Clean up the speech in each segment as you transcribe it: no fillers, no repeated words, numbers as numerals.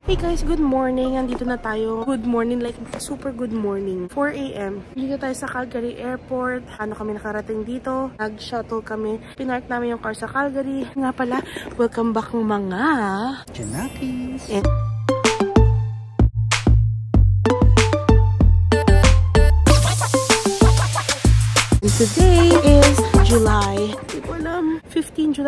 Hey guys, good morning. Andito na tayo. Good morning, like super good morning. 4 AM. Dito tayo sa Calgary Airport. Ano kami nakarating dito? Nag-shuttle kami. Pinark namin yung car sa Calgary. Nga pala, welcome back mga Janakis. Today is July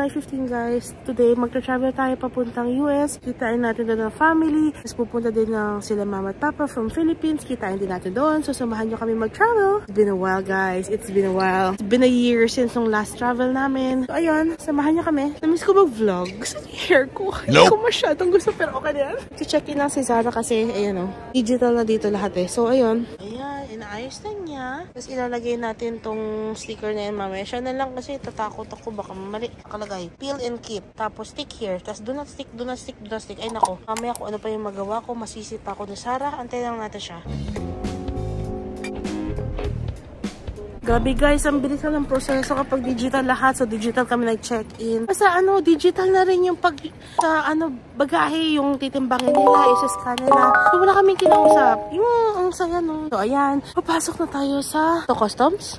15 guys. Today, magta-travel tayo papuntang US. Kitain natin doon ng family. Tapos pupunta din ng sila mama at papa from Philippines. Kitain din natin doon. So, samahan nyo kami mag-travel. It's been a while guys. It's been a while. It's been a year since yung last travel namin. So, ayun. Samahan nyo kami. Namiss ko mag-vlog. Gusto niyo hair ko. Hindi ko masyadong gusto pero okay na yan. So, check in lang si Zara kasi, ayun o. Digital na dito lahat eh. So, ayun. Ayan. Inaayos na niya. Tapos ilalagay natin tong sticker na yan mamaya. Siya na lang kasi tatakot ako baka mali. Nakalagay, peel and keep. Tapos stick here. Tapos do not stick, do not stick, do not stick. Ay nako, mamaya kung ano pa yung magawa ko, masisip ako ni Sarah. Antay lang natin siya. Gabi guys, ang bilis na ng proseso kapag digital lahat. So digital kami nag-check-in. Basta ano, digital na rin yung pag sa ano, bagahe, yung titimbangin nila, isa-scan nila. So wala kaming kinausap. Ang saya no. So ayan, papasok na tayo sa customs.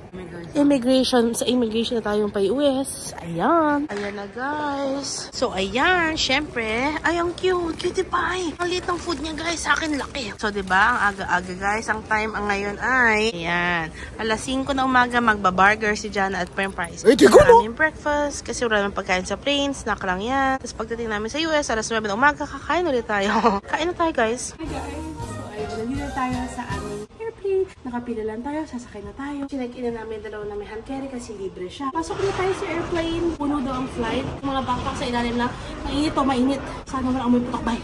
Immigration. Sa immigration na tayo pa US. Ayan. Ayan na guys. So ayan, syempre. Ay, ang cute. Cutie pie. Ang liit ng food niya guys. Sa akin laki. So diba, ang aga-aga guys. Ang time ang ngayon ay, ayan, alas 5 na umaga magbabarger si Jana at Prime Price. Maraming breakfast. Kasi wala naman pagkain sa plane. Snack lang yan. Tapos pagdating namin sa US, alas 9 na umaga, kakain ulit tayo. Kain na tayo guys. Hi guys. So ayun, nandito na tayo sa aming airplane. Nakapila lang tayo, sasakay na tayo. Chinek-in na namin dalawa na may hand carry kasi libre siya. Pasok na tayo sa airplane. Puno daw ang flight. Mga backpack sa ilalim na. Mainit o mainit. Sana wala amoy putok-bay.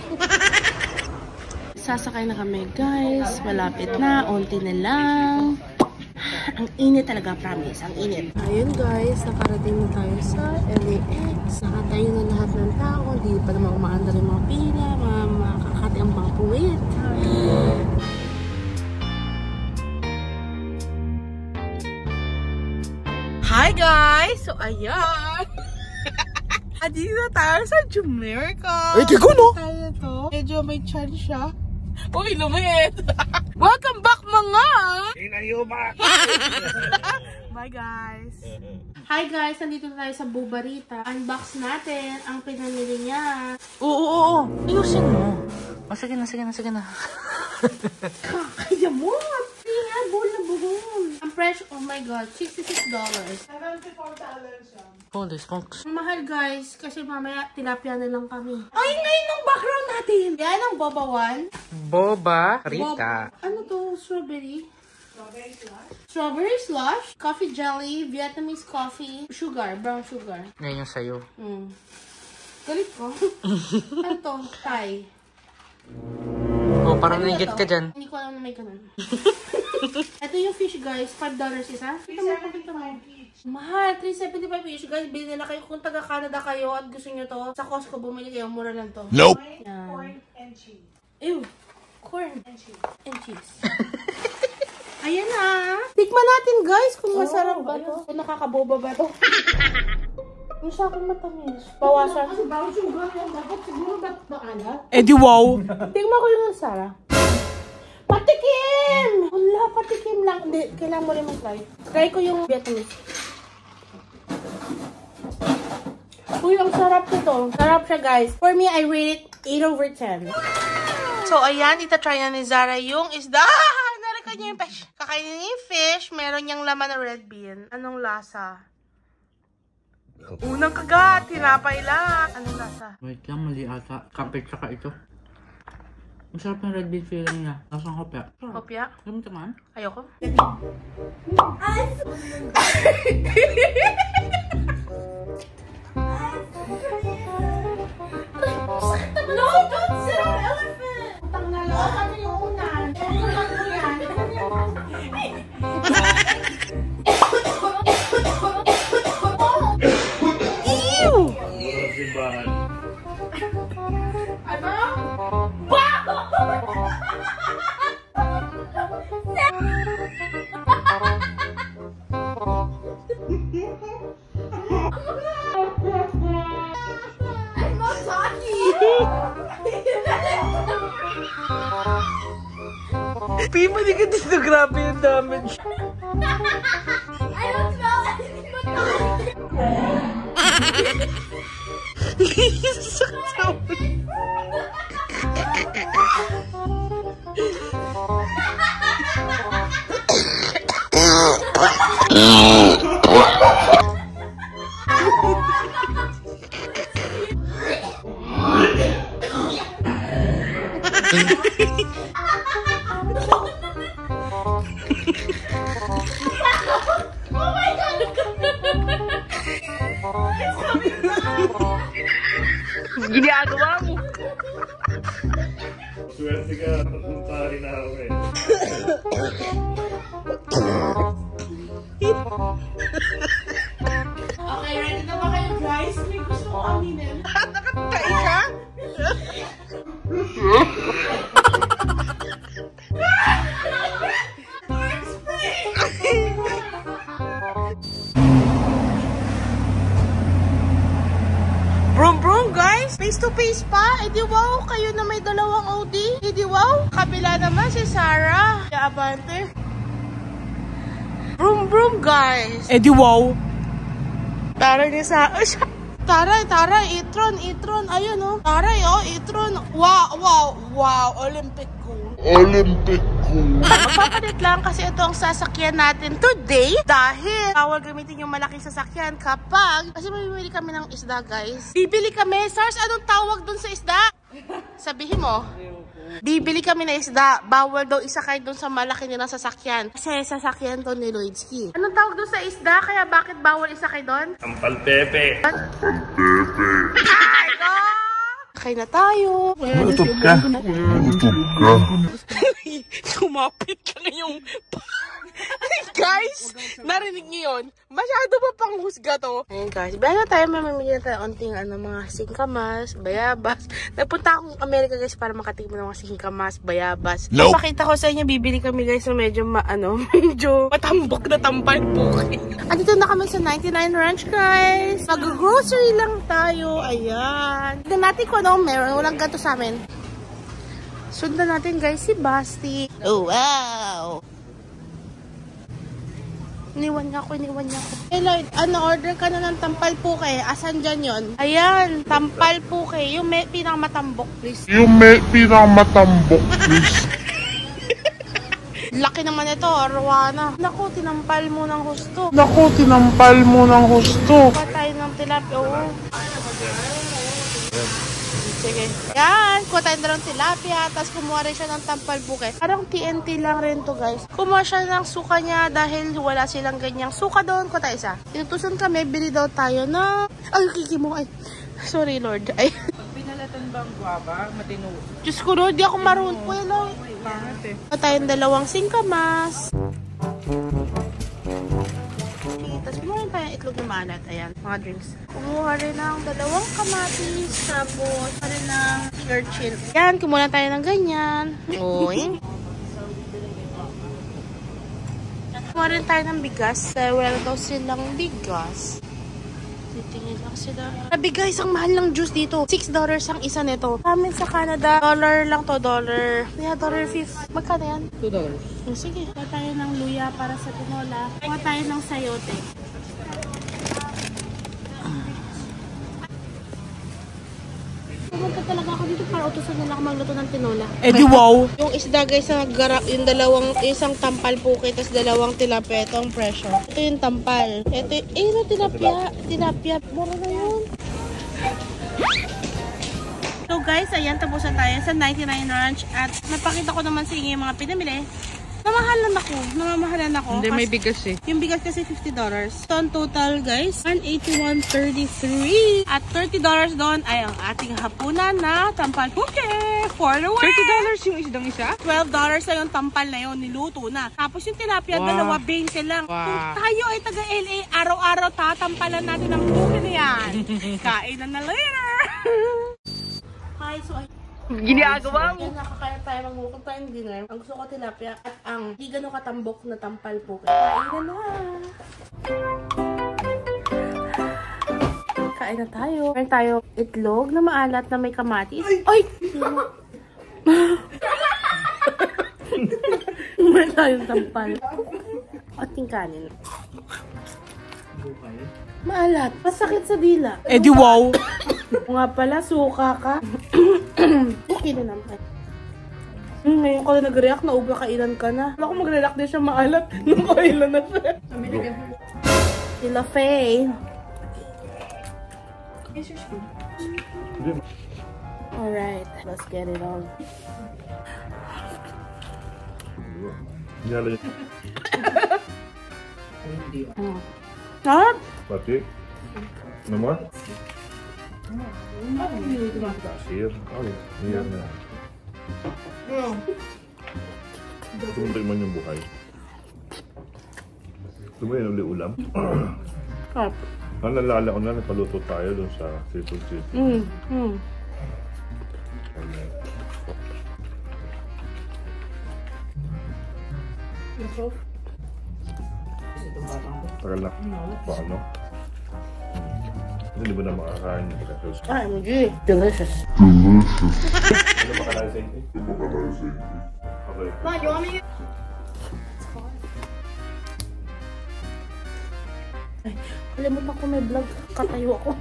Sasakay na kami guys. Malapit na. Unti na lang. Ang init talaga, promise. Ang init. Ayun guys, nakarating na tayo sa LAX. Nakatayo na lahat ng tao. Hindi pa naman umaandar yung mga pila. Mga kakati ang mga puwit. Hi guys! So ayan! Andito na tayo sa Jamaica. Ay, tigo no? Tayo to. Medyo may chan siya. Uy, lumit! Welcome back mga! Inayuma! Bye guys! Hi guys! Nandito na tayo sa Bubarita. Unbox natin ang pinamili niya. Oo. Ayusin mo. Sige na. Kaya mo! Kaya, buhol na buhol. Ang fresh, oh my god, $66. $74 siya. Holy smokes. Mahal guys, kasi mamaya tilapia na lang kami. Ay, ngayon ang background natin! Yan ang bobawan. Boba Rita. Ano to? Strawberry? Strawberry slush, coffee jelly, Vietnamese coffee, sugar, brown sugar. Ngayon yung sayo. Galit ko. Ano to? Thai. Oh, parang naigit ka dyan. Hindi ko alam na may ganun. Ito yung fish guys, $5 isa. $3.75 mahal, $3.75 each guys. Bilhin na kayo kung taga Canada kayo at gusto nyo to. Sa Costco bumili kayo, mura lang to. Nope. Corn and cheese. Ew, corn and cheese. Ayan na. Tikman natin guys kung masarap ba to. Kung nakakaboba ba to. Yung sa akin matamis. Bawasan. Kasi bawang sugar yan. Dapat siguro ba't maalat? Eh di wow. Tingnan ko yung Sarah. Patikim! Wala, patikim lang. Hindi, kailangan mo rin mag-try. Try ko yung Vietnamese. Uy, ang sarap nito. Sarap siya guys. For me, I rate it 8/10. So, ayan. Itatry na ni Zara yung isda. Narikan niya yung fish. Kakainin niya yung fish. Meron niyang laman na red bean. Anong lasa? Unang kagat, tinapay lang. Anong lasa? Wait lang, mali ata. Kape tsaka ito. Masarap yung red bean feeling niya. Lasang kopya. Kopya? Alam mo naman? Ayoko. No, don't sit on elephant! Utang na lang. Ano yung unan? Unan mo yan. Pi, mali ka dito. Grabe yung damage. I don't know. Ginagawa mo. Swerte ka, papunta rin na ako eh. Okay, ready na ba kayo guys? May gusto ko aminin. Nakatay ka? Brum brum guys! Face to face pa! Eh di wow! Kayo na may dalawang OD! Eh di wow! Kabila naman si Sarah! Kaya abante! Brum brum guys! Eh di wow! Taray ni sa... Taray! Itron! Ayun oh! Taray oh! Itron! Wow! Olympic gold! Magpapalit lang kasi ito ang sasakyan natin today dahil bawal gamitin yung malaking sasakyan kasi mamimili kami ng isda guys. Bibili kami. Sars, anong tawag dun sa isda? Sabihin mo. Bibili kami ng isda. Bawal daw isakay dun sa malaki nilang sasakyan. Kasi sasakyan to ni Lloydski. Anong tawag dun sa isda? Kaya bakit bawal isakay dun? Tampal Pepe. Ay, go! Sakay na tayo. Utog ka. Kumapit ka na yung... Guys, narinig niyo yun? Masyado ba pang husga to? Ayun guys, bago tayo mamimili na tayo onting mga singkamas, bayabas. Nagpunta akong Amerika guys para makatingin ng mga singkamas, bayabas. Nope. Pakita ko sa inyo, bibili kami guys na medyo medyo matambok na tampal po. Andito na kami sa 99 Ranch guys. Mag-grocery lang tayo. Ayan. Tignan natin kung ano meron. Walang ganito sa amin. Sundan natin guys si Basti. Oh wow! Iniwan niya ako. Hey Lloyd, order ka na ng tampal puke. Asan dyan yun? Ayan, tampal puke. Yung may pinakamatambok, please. Laki naman ito, Arwana. Naku, tinampal mo ng husto. Patay ng tilapia. Oh. Sige. Yan, kuha tayo na ng tilapia. Tapos kumuha rin siya ng tampal buke. Parang TNT lang rin to guys. Kumuha siya ng suka niya dahil wala silang ganyang suka doon. Kuha tayo isa. Tinutusan kami, bili daw tayo na... Ay, kiki mo. Ay, sorry Lord. Ay. Pag pinalatan ba ang guwaba, matino? Diyos ko Lord, di ako marunong. Kuya Lord. Kuha tayong dalawang singkamas. Tapos kumuha rin tayong itlog na maalat. Ayan, mga drinks. Kumuha rin ng dalawang kamatis. Tapos, rin ng urchin. Yan, kumuha tayo ng ganyan. Oy. Kumuha rin tayo ng bigas. Dahil wala daw silang bigas. Titingin lang sila. Sabi guys, ang mahal ng juice dito. $6 ang isa nito. Amin sa Canada, dollar lang to, dollar. Yeah, $1.50. Magkano yan? $2. Sige, kuha tayo ng luya para sa tinola. Kuha tayo ng sayote. Pumunta talaga ako dito para utusan nila ako magluto ng tinola. Eh di wow! Yung isda guys, yung isang tampal puke, tapos dalawang tilapia. Ito ang presyo. Ito yung tampal. Ito yung tilapia. Mura na yun. So guys, ayan, tapusan tayo sa 99 Ranch at napakita ko naman sa inyo yung mga pinamili. Namamahalan ako. Hindi, may bigas eh. Yung bigas kasi $50. So, on total guys, $181.33. At $30 doon ay ang ating hapunan na tampal puke for the win. $30 yung isdang isa? $12 na yung tampal na yun, niluto na. Tapos yung tilapia, dalawa 20 lang. Kung tayo ay taga LA, araw-araw tatampalan natin ang puke na yan. Kain na later. Hi, so Ginagawa mo. Nakakaya tayo magmukha tayong dinner. Ang gusto ko tilapia at ang di gano'ng katambok na tampal po. Kain na! Kain na tayo. Meron tayo itlog na maalat na may kamatis. Ay! Tayong tampal. Ating kanin. Bukay. Maalat. Masakit sa dila. Eh di wow. Nga pala, suka ka. Okay na naman. Ngayon ka na nag-react, naubra kailan ka na. Wala ko mag-react din siya maalat. Nung kailan na siya. Sila Faye. Alright, let's get it on. Nyala niya. Sarap! Pati. Ano mo? Kasir. Ay, iyan na. Tumuntik man yung buhay. Tumayin ulit ulam. Sarap. Nalala ko na, napaluto tayo dun sa Seafood City. Tagal na. Paano? Hindi ba na makakain yung pagkakas? OMG, delicious. Ano makakain sa inyo? Okay. Ma, you want me? Ay, kalimutan ko may vlog. Katayo ako.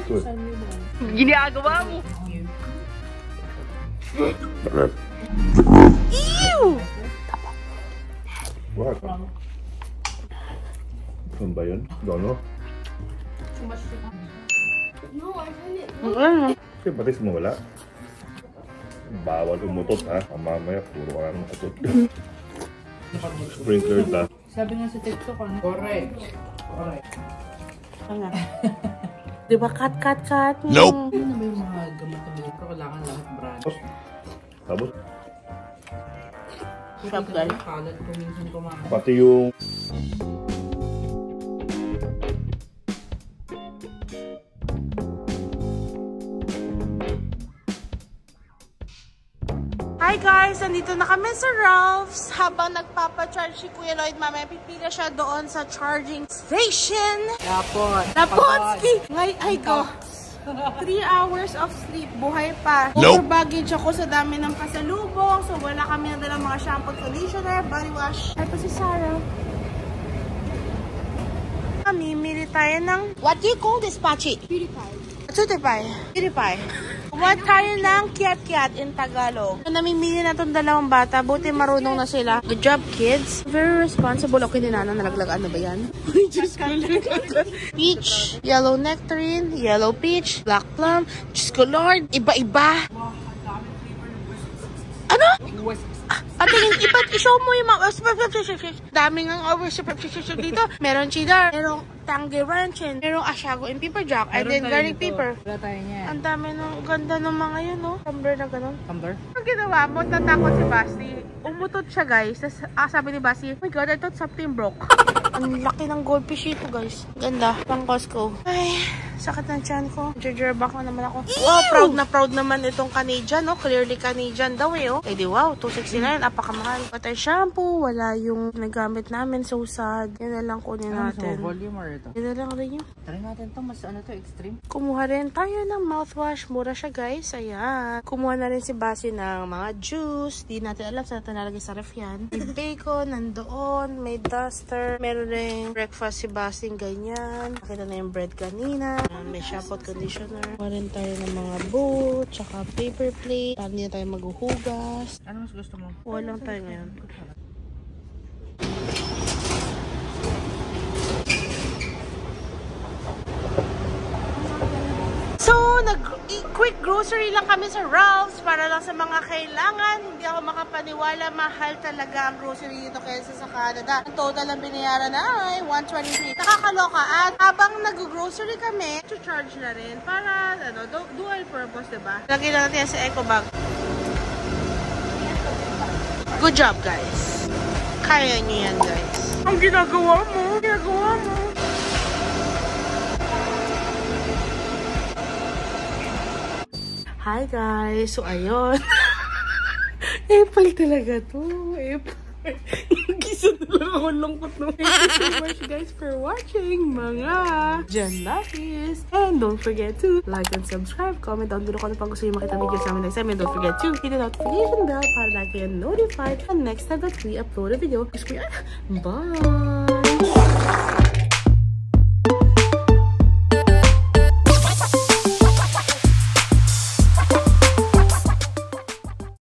Good. Ginagawa mo! Ew! What? Saan ba yun? Dono? No, I found it. Ano? Kasi batis mo wala. Bawal umutot ha. Ang mamaya puro ka ng utot. Sprinkler ta. Sabi nga sa TikTok, ano? Correct. Correct. Ano? Diba cut? Nope! Ano ba yung mga gamot na bilhin ko? Kailangan lahat brand. Tapos, Shop guys. Kalat ko minsan kumakas. pati yung Hi guys! Nandito na kami sa Ralph's. Habang nagpapacharge si Kuya Lloyd, mamaya pipila siya doon sa charging station. Napotski! Ngay, ay ko. 3 hours of sleep. Buhay pa. Over baggage ako sa dami ng pasalubong. So wala kami na dalang mga shampoo, conditioner, body wash. Ay pa si Sarah. Mimili tayo ng... What do you call this, Pachi? Beauty pie. Beauty pie. What tayo ng kiat-kiat in Tagalog? Namimili na itong dalawang bata. Buti marunong na sila. Good job, kids. Very responsible. Okay, ninana. Nalaglag. Ano ba yan? Peach, yellow nectarine, yellow peach, black plum. Diyos ko, Lord. Iba-iba. Ano? Patingin, i-show mo yung mga... Daming ang dito. Meron cheddar, merong tangerine, merong ashago and pepper jack, and then garlic pepper. Wala tayo niyan. Ang dami ng ganda ng mga yun, no? Tumbler na ganun. Tumbler? Ang ginawa mo, natakot si Basti. Umutot siya, guys. Tapos sabi ni Basti, oh my God, I thought something broke. Ang laki ng goldfish ito, guys. Ganda. Pang Costco. Ay, sakit ng tiyan ko. Jerjerback na naman ako. Wow, proud naman itong Canadian, no? Clearly Canadian daw, eh, oh. Eh di wow, $269. Apakamahal. Patay shampoo. Wala yung nagamit namin. So sad. Yan na lang kunin natin. Volume or ito? Yan na lang rin yun. Try natin ito. Mas ano to, extreme. Kumuha rin tayo ng mouthwash. Mura siya, guys. Ayan. Kumuha na rin si Basi ng mga juice. Di natin alam saan natin nalagay sa ref yan. May bacon, nandoon. May duster. Meron rin breakfast si Basi, ganyan. Nakita na yung bread kanina. May shampoo at conditioner. Kumuha rin tayo ng mga bowl, tsaka paper plate. Para hindi na tayo maghuhugas. Ano mas gusto mo? Kuha lang tayo ngayon. So, quick grocery lang kami sa Ralph's para lang sa mga kailangan. Hindi ako makapaniwala, mahal talaga ang grocery dito kaysa sa Canada. Ang total ang binayaran na ay $123. Nakakaloka. At habang nag-grocery kami, to-charge na rin para ano, dual purpose, diba? Lagyan na natin yan sa eco bag. Good job, guys. Kaya niyo yan, guys. Ang ginagawa mo. Hi guys! So ayun. Apple talaga to. Apple. Isa na lang ako lungkot no. Thank you so much guys for watching mga Janakis. And don't forget to like and subscribe. Comment down below kung ano pang gusto nyo makita video sa amin next time. And don't forget to hit the notification bell para lagi kayo notified and next time that we upload a video. Bye!